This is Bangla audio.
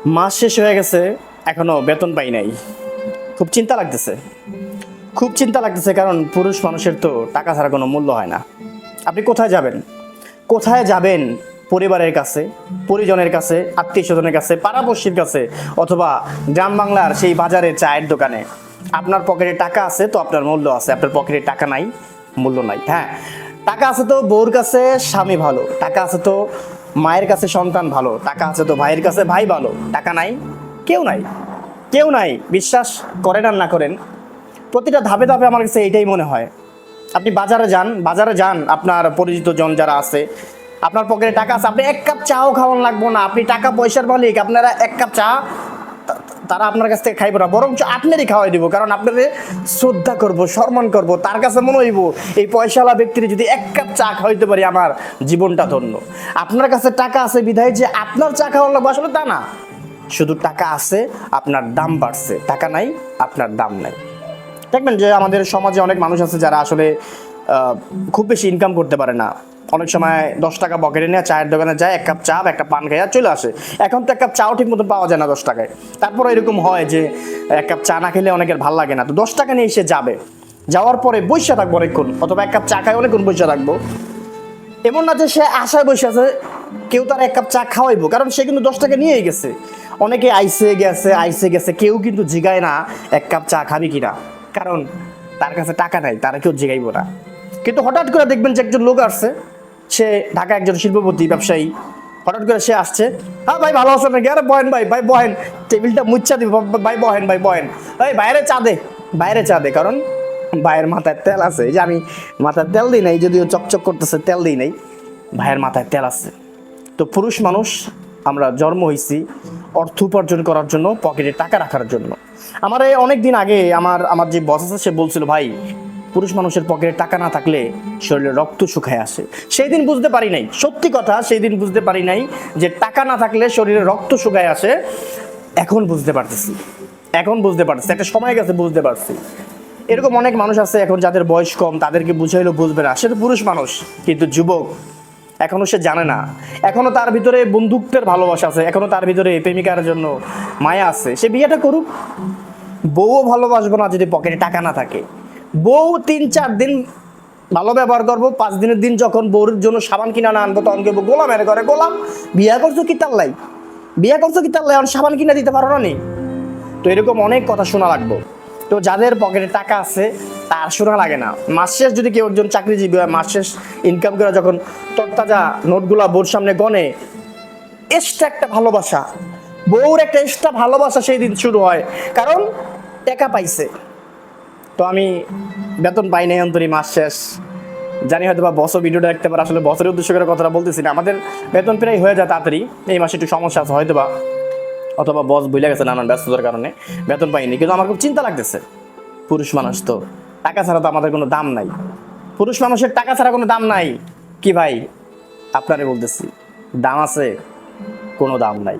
মাস শেষ হয়ে গেছে, এখনো বেতন পাই নাই। খুব চিন্তা লাগতেছে, খুব চিন্তা লাগতেছে, কারণ পুরুষ মানুষের তো টাকা ছাড়া কোনো মূল্য হয় না। আপনি কোথায় যাবেন, কোথায় যাবেন? পরিবারের কাছে, পরিজনের কাছে, আত্মীয় স্বজনের কাছে, পাড়াপড়শির কাছে, অথবা গ্রাম বাংলার সেই বাজারে চায়ের দোকানে। আপনার পকেটে টাকা আছে তো আপনার মূল্য আছে, আপনার পকেটে টাকা নাই, মূল্য নাই। হ্যাঁ, টাকা আছে তো বউর কাছে স্বামী ভালো, টাকা আছে তো মায়ের কাছে সন্তান ভালো, টাকা আছে তো ভাইয়ের কাছে ভাই ভালো। টাকা নাই, কেউ নাই, কেউ নাই। বিশ্বাস করেন আর না করেন, প্রতিটা ধাপে ধাপে আমার কাছে এইটাই মনে হয়। আপনি বাজারে যান, বাজারে যান, আপনার পরিচিত জন যারা আছে, আপনার পকেটে টাকা আছে, আপনি এক কাপ চাও খাওয়ান লাগবো না, আপনি টাকা পয়সার মালিক, আপনারা এক কাপ চা তারা আপনার কাছ থেকে খাইবো না, বরং আপনারই খাওয়াই দিব। কারণ আপনাদের শ্রদ্ধা করব, সম্মান করব, তার কাছে মনে হইব এই পয়সাওয়ালা ব্যক্তির যদি এক কাপ চা খাওয়াইতে পারি আমার জীবনটা ধন্য। আপনার কাছে টাকা আছে বিধায় যে আপনার চা খাওয়ার লাগবে, আসলে তা না। শুধু টাকা আছে, আপনার দাম বাড়ছে, টাকা নাই, আপনার দাম নাই। দেখবেন যে আমাদের সমাজে অনেক মানুষ আছে যারা আসলে খুব বেশি ইনকাম করতে পারে না। অনেক সময় 10 টাকা পকেটে নিয়ে চায়ের দোকানে যায়, এক কাপ চা একটা পান খাইয়া চলে আসে। এখন তো এক কাপ চাও ঠিক মতো পাওয়া যায় না 10 টাকায়। তারপরে এরকম হয় যে এক কাপ চা না খেলে অনেকের ভালো লাগে না, তো 10 টাকা নিয়ে এসে যাবে, যাওয়ার পরে বসে থাকবো অনেকক্ষণ, অথবা এক কাপ চা খাই অনেকক্ষণ বসে থাকবো। এমন না যে সে আশায় বসে আছে কেউ তার এক কাপ চা খাওয়াইবো, কারণ সে কিন্তু 10 টাকা নিয়েই গেছে। অনেকে আইসে গেছে, আইসে গেছে, কেউ কিন্তু জিগায় না এক কাপ চা খাবি কিনা, কারণ তার কাছে টাকা নাই, তারা কেউ জিগাইবো না। কিন্তু হঠাৎ করে দেখবেন যে একজন লোক আসছে, সে ঢাকা একজন শিল্পপতি ব্যবসায়ী, হঠাৎ করে সে আসছে, হ্যাঁ ভাই ভালো আছেন নাকি, আরে বহেন ভাই, ভাই বহেন, টেবিলটা মুচ্ছা দিব, ভাই বহেন, ভাই বহেন, ভাই বাইরে চা দে, বাইরে চা দে। কারণ ভাইয়ের মাথায় তেল আছে, এই যে আমি মাথায় তেল দিই নাই, যদিও চকচক করতেছে, তেল দিই নাই, ভাইয়ের মাথায় তেল আছে। তো পুরুষ মানুষ আমরা জন্ম হয়েছি অর্থ উপার্জন করার জন্য, পকেটে টাকা রাখার জন্য। আমার এই অনেক দিন আগে আমার যে বস আছে সে বলছিল, ভাই পুরুষ মানুষের পকেটে টাকা না থাকলে শরীরে রক্ত শুকায় আসে। সেই দিন বুঝতে পারি নাই, সত্যি কথা, সেই দিন বুঝতে পারি নাই যে টাকা না থাকলে শরীরে রক্ত শুকায় আসে। এখন বুঝতে পারতেছি, এখন বুঝতে পারতেছি, একটা সময় গেছে বুঝতে পারছি। এরকম অনেক মানুষ আছে এখন যাদের বয়স কম, তাদেরকে বুঝাইলেও বুঝবে না, সে তো পুরুষ মানুষ কিন্তু যুবক, এখনো সে জানে না, এখনো তার ভিতরে বন্ধুত্বের ভালোবাসা আছে, এখনো তার ভিতরে প্রেমিকার জন্য মায়া আছে। সে বিয়েটা করুক, বউও ভালোবাসবো না যদি পকেটে টাকা না থাকে। বউ 3-4 দিন ভালো ব্যবহার করবো, 5 দিনের দিন যখন বউর জন্য সাবান কিনা না আনবো, তখন কেবো গোলামের ঘরে গোলাম, বিয়া করছো কি তার লাই, বিয়া করছো কি তার লাই, সাবান কিনা দিতে পারো না নি। তো এরকম অনেক কথা শোনা লাগবে। তো যাদের পকেটে টাকা আছে তার শোনা লাগে না। মাস শেষ যদি কেউ একজন চাকরিজীবী হয়, মাস শেষ ইনকাম করে যখন তরতাজা নোটগুলা বউর সামনে গনে, এক্সট্রা একটা ভালোবাসা, বউর একটা এক্সট্রা ভালোবাসা সেই দিন শুরু হয়, কারণ টাকা পাইছে। তো আমি বেতন পাই নাই অন্তরি মাস শেষ, জানি হয়তো বা বছর ভিডিওটা দেখতে পারে, আসলে বছরের উদ্দেশ্য করে কথাটা বলতেছি না। আমাদের বেতন প্রায় হয়ে যায় তাড়াতাড়ি, এই মাসে একটু সমস্যা আছে হয়তো বা, অথবা বস ভুলে গেছে নানান ব্যস্ততার কারণে বেতন পাইনি। কিন্তু আমার খুব চিন্তা লাগতেছে, পুরুষ মানুষ তো, টাকা ছাড়া তো আমাদের কোনো দাম নাই, পুরুষ মানুষের টাকা ছাড়া কোনো দাম নাই। কি ভাই, আপনারে বলতেছি, দাম আছে, কোনো দাম নাই।